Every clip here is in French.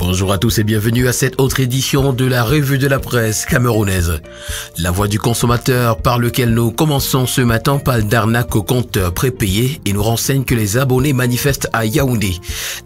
Bonjour à tous et bienvenue à cette autre édition de la revue de la presse camerounaise. La voix du consommateur par lequel nous commençons ce matin parle d'arnaque au compteur prépayé et nous renseigne que les abonnés manifestent à Yaoundé.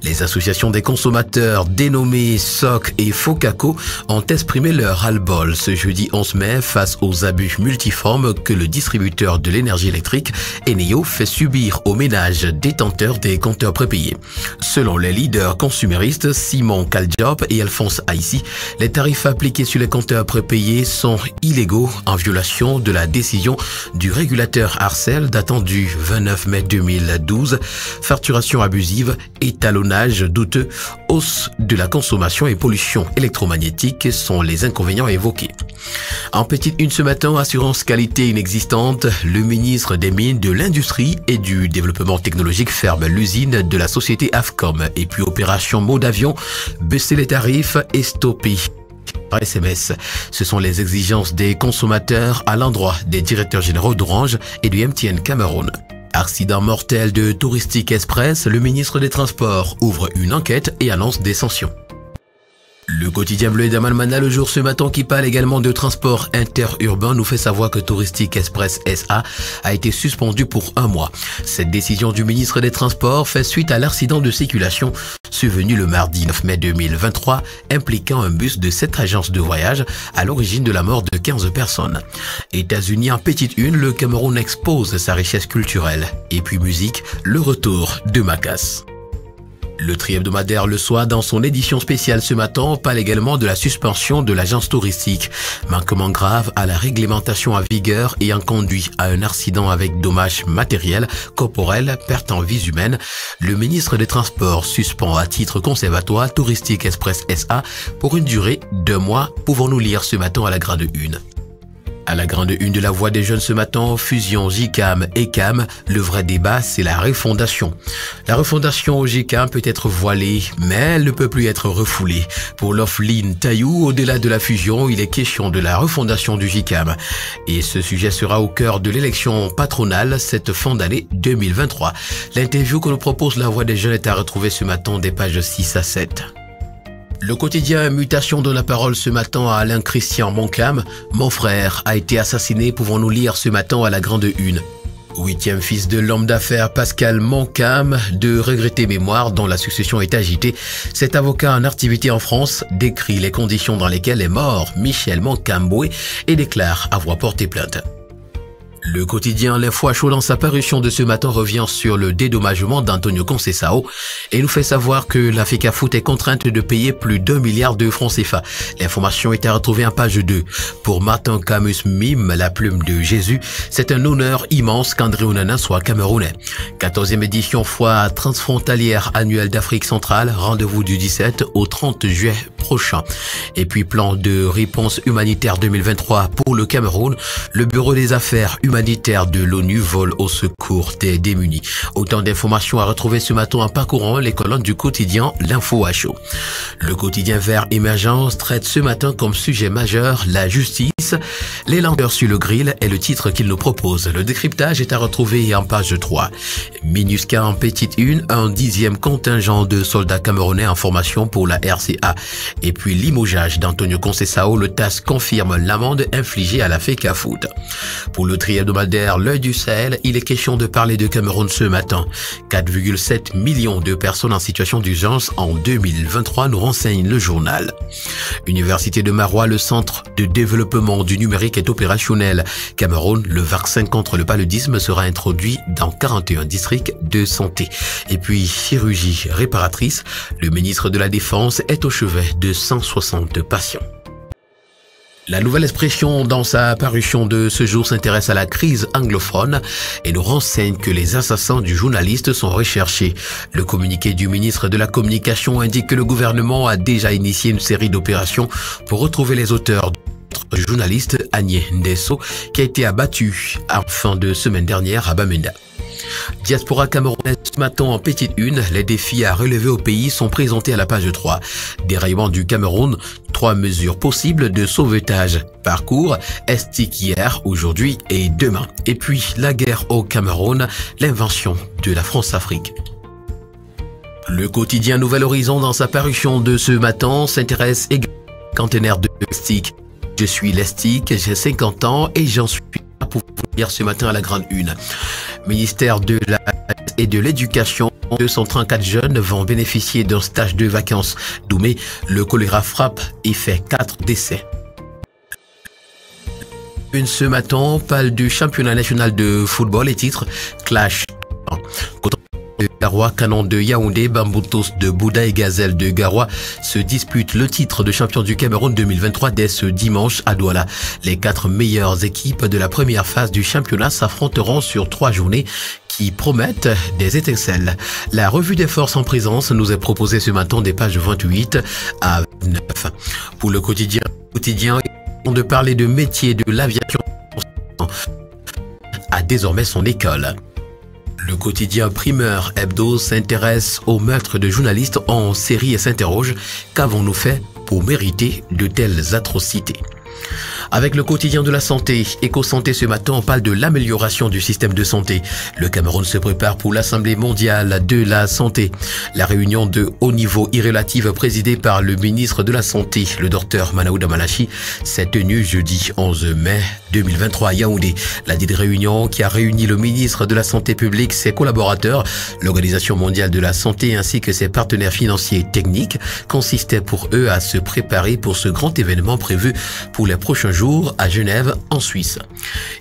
Les associations des consommateurs dénommées SOC et Focaco ont exprimé leur ras-le-bol ce jeudi 11 mai face aux abus multiformes que le distributeur de l'énergie électrique Eneo fait subir aux ménages détenteurs des compteurs prépayés. Selon les leaders consuméristes Simon Kaldiop et Alphonse Haïssi, les tarifs appliqués sur les compteurs prépayés sont illégaux en violation de la décision du régulateur Arcel datant du 29 mai 2012. Facturation abusive, étalonnage douteux, hausse de la consommation et pollution électromagnétique sont les inconvénients évoqués. En petite une ce matin, assurance qualité inexistante, le ministre des Mines, de l'Industrie et du Développement technologique ferme l'usine de la société Afcom et puis opération mot d'avion, baisser les tarifs et stopper par SMS. Ce sont les exigences des consommateurs à l'endroit des directeurs généraux d'Orange et du MTN Cameroun. Accident mortel de Touristique Express, le ministre des Transports ouvre une enquête et annonce des sanctions. Le quotidien bleu d'Amalmana le jour ce matin qui parle également de transport interurbain nous fait savoir que Touristique Express SA a été suspendu pour 1 mois. Cette décision du ministre des Transports fait suite à l'accident de circulation survenu le mardi 9 mai 2023 impliquant un bus de 7 agences de voyage à l'origine de la mort de 15 personnes. États-Unis en petite une, le Cameroun expose sa richesse culturelle. Et puis musique, le retour de Makas. Le tri-hebdomadaire Le Soir, dans son édition spéciale ce matin, parle également de la suspension de l'agence touristique. Manquement grave à la réglementation en vigueur ayant conduit à un accident avec dommages matériels, corporels, perte en vies humaines. Le ministre des Transports suspend à titre conservatoire Touristique Express SA pour une durée d'1 mois, pouvons-nous lire ce matin à la grande une. À la grande une de la Voix des jeunes ce matin, fusion JCAM et CAM, le vrai débat c'est la refondation. La refondation au JCAM peut être voilée, mais elle ne peut plus être refoulée. Pour Lofline Taillou, au-delà de la fusion, il est question de la refondation du JCAM. Et ce sujet sera au cœur de l'élection patronale cette fin d'année 2023. L'interview que nous propose la Voix des jeunes est à retrouver ce matin des pages 6 à 7. Le quotidien Mutation donne la parole ce matin à Alain Christian Moncam. Mon frère a été assassiné, pouvons-nous lire ce matin à la grande une. 8e fils de l'homme d'affaires Pascal Moncam, de regrettée mémoire dont la succession est agitée. Cet avocat en activité en France décrit les conditions dans lesquelles est mort Michel Moncam-Boué et déclare avoir porté plainte. Le quotidien L'Info à chaud dans sa parution de ce matin revient sur le dédommagement d'Antonio Conceição et nous fait savoir que la FECAFOOT est contrainte de payer plus d'1 milliard de francs CFA. L'information est à retrouver en page 2. Pour Martin Camus Mime, la plume de Jésus, c'est un honneur immense qu'André Onana soit camerounais. 14e édition foire transfrontalière annuelle d'Afrique centrale, rendez-vous du 17 au 30 juillet prochain. Et puis plan de réponse humanitaire 2023 pour le Cameroun, le bureau des affaires humanitaire de l'ONU vole au secours des démunis. Autant d'informations à retrouver ce matin en parcourant les colonnes du quotidien L'Info à chaud. Le quotidien Vert Émergence traite ce matin comme sujet majeur la justice. Les lenteurs sur le grill est le titre qu'il nous propose. Le décryptage est à retrouver en page 3. MINUSCA en petite une, un 10e contingent de soldats camerounais en formation pour la RCA. Et puis limogeage d'Antonio Conceição, le TAS confirme l'amende infligée à la FECAFOOT. Pour le tri-hebdomadaire L'Œil du Sahel, il est question de parler de Cameroun ce matin. 4,7 millions de personnes en situation d'urgence en 2023 nous renseigne le journal. Université de Marois, le centre de développement du numérique est opérationnel. Cameroun, le vaccin contre le paludisme sera introduit dans 41 districts de santé. Et puis chirurgie réparatrice, le ministre de la Défense est au chevet de 160 patients. La Nouvelle Expression, dans sa parution de ce jour, s'intéresse à la crise anglophone et nous renseigne que les assassins du journaliste sont recherchés. Le communiqué du ministre de la Communication indique que le gouvernement a déjà initié une série d'opérations pour retrouver les auteurs du journaliste Agnès Ndesso qui a été abattu en fin de semaine dernière à Bamenda. Diaspora camerounaise ce matin en petite une, les défis à relever au pays sont présentés à la page 3. Déraillement du Cameroun, 3 mesures possibles de sauvetage. Parcours, estique hier, aujourd'hui et demain. Et puis la guerre au Cameroun, l'invention de la France-Afrique. Le quotidien Nouvel Horizon, dans sa parution de ce matin, s'intéresse également au centenaire de Lestic. Je suis Lestic, j'ai 50 ans et j'en suis là pour vous lire ce matin à la grande une. Ministère de la et de l'Éducation, 234 jeunes vont bénéficier d'un stage de vacances. Doumé, le choléra frappe et fait 4 décès. Ce matin, parle du championnat national de football et titre Clash. De Garoua, Canon de Yaoundé, Bamboutos de Bouddha et Gazelle de Garoua se disputent le titre de champion du Cameroun 2023 dès ce dimanche à Douala. Les 4 meilleures équipes de la première phase du championnat s'affronteront sur 3 journées qui promettent des étincelles. La revue des forces en présence nous est proposée ce matin des pages 28 à 29. Pour le quotidien, de parler de métier de l'aviation a désormais son école. Le quotidien Primeur Hebdo s'intéresse au meurtre de journalistes en série et s'interroge: qu'avons-nous fait pour mériter de telles atrocités? Avec le quotidien de la santé, Éco-Santé ce matin, on parle de l'amélioration du système de santé. Le Cameroun se prépare pour l'Assemblée mondiale de la santé. La réunion de haut niveau irrélative présidée par le ministre de la Santé, le docteur Manaouda Malachi, s'est tenue jeudi 11 mai 2023 à Yaoundé. La dite réunion qui a réuni le ministre de la Santé publique, ses collaborateurs, l'Organisation mondiale de la santé ainsi que ses partenaires financiers et techniques consistait pour eux à se préparer pour ce grand événement prévu pour les prochains jours à Genève, en Suisse.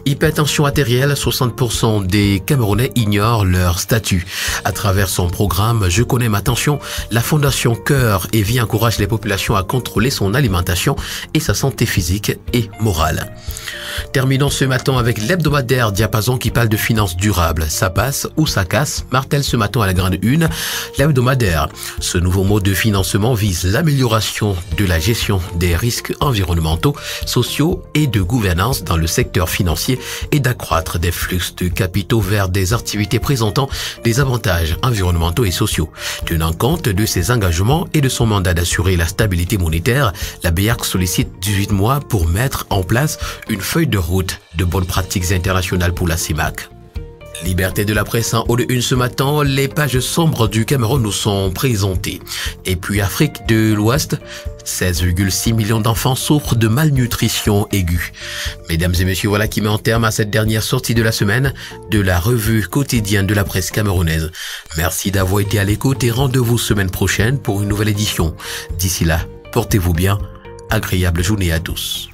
Hypertension artérielle, 60% des Camerounais ignorent leur statut. À travers son programme Je connais ma tension, la Fondation Cœur et Vie encourage les populations à contrôler son alimentation et sa santé physique et morale. Terminons ce matin avec l'hebdomadaire Diapason qui parle de finances durables. Ça passe ou ça casse, martèle ce matin à la grande une. L'hebdomadaire, ce nouveau mode de financement vise l'amélioration de la gestion des risques environnementaux, sociaux et de gouvernance dans le secteur financier et d'accroître des flux de capitaux vers des activités présentant des avantages environnementaux et sociaux. Tenant compte de ses engagements et de son mandat d'assurer la stabilité monétaire, la BEAC sollicite 18 mois pour mettre en place une feuille de route de bonnes pratiques internationales pour la CIMAC. Liberté de la presse en haut de une ce matin, les pages sombres du Cameroun nous sont présentées. Et puis Afrique de l'Ouest, 16,6 millions d'enfants souffrent de malnutrition aiguë. Mesdames et messieurs, voilà qui met en terme à cette dernière sortie de la semaine de la revue quotidienne de la presse camerounaise. Merci d'avoir été à l'écoute et rendez-vous semaine prochaine pour une nouvelle édition. D'ici là, portez-vous bien. Agréable journée à tous.